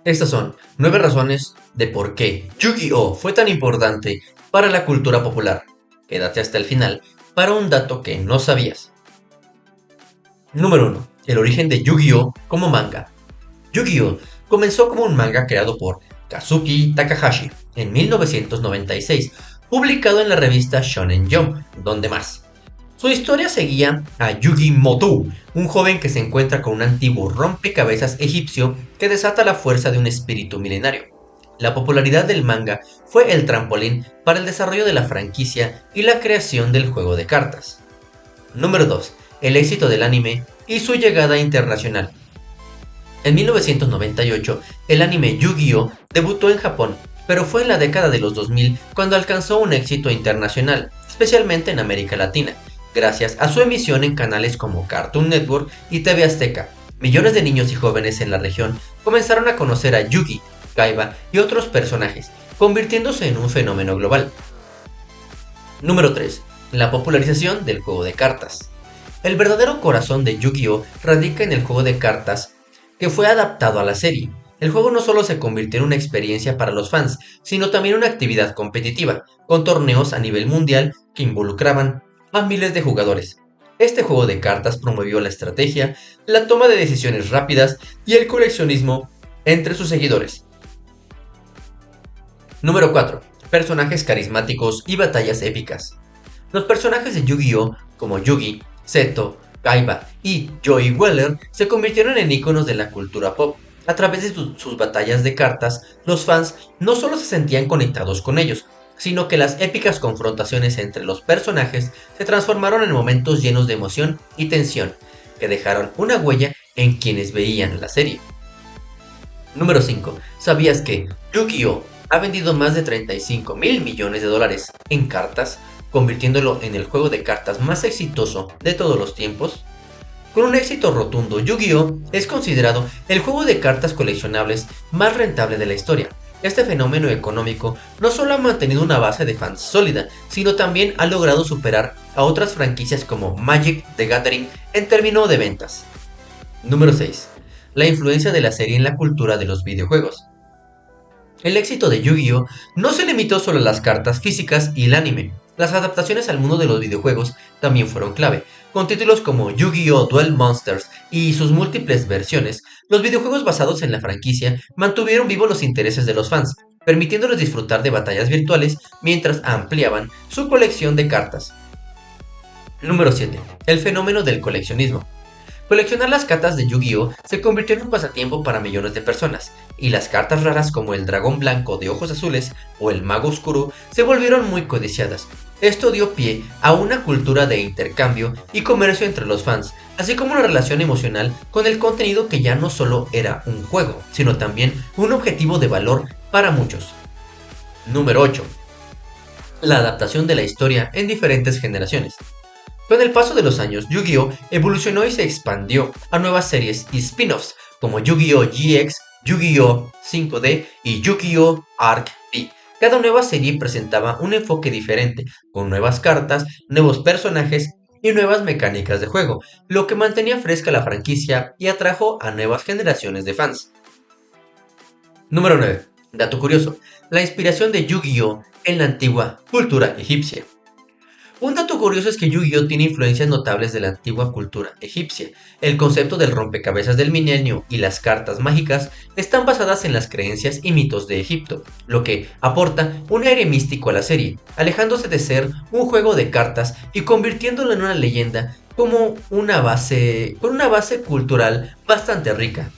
Estas son 9 razones de por qué Yu-Gi-Oh fue tan importante para la cultura popular. Quédate hasta el final para un dato que no sabías. Número 1. El origen de Yu-Gi-Oh como manga. Yu-Gi-Oh comenzó como un manga creado por Kazuki Takahashi en 1996, publicado en la revista Shonen Jump, donde más. Su historia seguía a Yugi Motou, un joven que se encuentra con un antiguo rompecabezas egipcio que desata la fuerza de un espíritu milenario. La popularidad del manga fue el trampolín para el desarrollo de la franquicia y la creación del juego de cartas. Número 2. El éxito del anime y su llegada internacional. En 1998, el anime Yu-Gi-Oh debutó en Japón, pero fue en la década de los 2000 cuando alcanzó un éxito internacional, especialmente en América Latina, gracias a su emisión en canales como Cartoon Network y TV Azteca. Millones de niños y jóvenes en la región comenzaron a conocer a Yugi, Kaiba y otros personajes, convirtiéndose en un fenómeno global. Número 3. La popularización del juego de cartas. El verdadero corazón de Yu-Gi-Oh radica en el juego de cartas que fue adaptado a la serie. El juego no solo se convirtió en una experiencia para los fans, sino también una actividad competitiva, con torneos a nivel mundial que involucraban a miles de jugadores. Este juego de cartas promovió la estrategia, la toma de decisiones rápidas y el coleccionismo entre sus seguidores. Número 4. Personajes carismáticos y batallas épicas. Los personajes de Yu-Gi-Oh, como Yugi, Seto, Kaiba y Joey Weller se convirtieron en iconos de la cultura pop. A través de sus batallas de cartas, los fans no solo se sentían conectados con ellos, sino que las épicas confrontaciones entre los personajes se transformaron en momentos llenos de emoción y tensión, que dejaron una huella en quienes veían la serie. Número 5. ¿Sabías que Yu-Gi-Oh ha vendido más de 35 mil millones de dólares en cartas, convirtiéndolo en el juego de cartas más exitoso de todos los tiempos? Con un éxito rotundo, Yu-Gi-Oh es considerado el juego de cartas coleccionables más rentable de la historia. Este fenómeno económico no solo ha mantenido una base de fans sólida, sino también ha logrado superar a otras franquicias como Magic the Gathering en términos de ventas. Número 6. La influencia de la serie en la cultura de los videojuegos. El éxito de Yu-Gi-Oh no se limitó solo a las cartas físicas y el anime. Las adaptaciones al mundo de los videojuegos también fueron clave. Con títulos como Yu-Gi-Oh! Duel Monsters y sus múltiples versiones, los videojuegos basados en la franquicia mantuvieron vivos los intereses de los fans, permitiéndoles disfrutar de batallas virtuales mientras ampliaban su colección de cartas. Número 7. El fenómeno del coleccionismo. Coleccionar las cartas de Yu-Gi-Oh se convirtió en un pasatiempo para millones de personas, y las cartas raras como el dragón blanco de ojos azules o el mago oscuro se volvieron muy codiciadas. Esto dio pie a una cultura de intercambio y comercio entre los fans, así como una relación emocional con el contenido que ya no solo era un juego, sino también un objetivo de valor para muchos. Número 8. La adaptación de la historia en diferentes generaciones. Con el paso de los años, Yu-Gi-Oh evolucionó y se expandió a nuevas series y spin-offs como Yu-Gi-Oh GX, Yu-Gi-Oh 5D y Yu-Gi-Oh Arc V. Cada nueva serie presentaba un enfoque diferente, con nuevas cartas, nuevos personajes y nuevas mecánicas de juego, lo que mantenía fresca la franquicia y atrajo a nuevas generaciones de fans. Número 9. Dato curioso: la inspiración de Yu-Gi-Oh en la antigua cultura egipcia. Un dato curioso es que Yu-Gi-Oh tiene influencias notables de la antigua cultura egipcia. El concepto del rompecabezas del milenio y las cartas mágicas están basadas en las creencias y mitos de Egipto, lo que aporta un aire místico a la serie, alejándose de ser un juego de cartas y convirtiéndolo en una leyenda como con una base cultural bastante rica.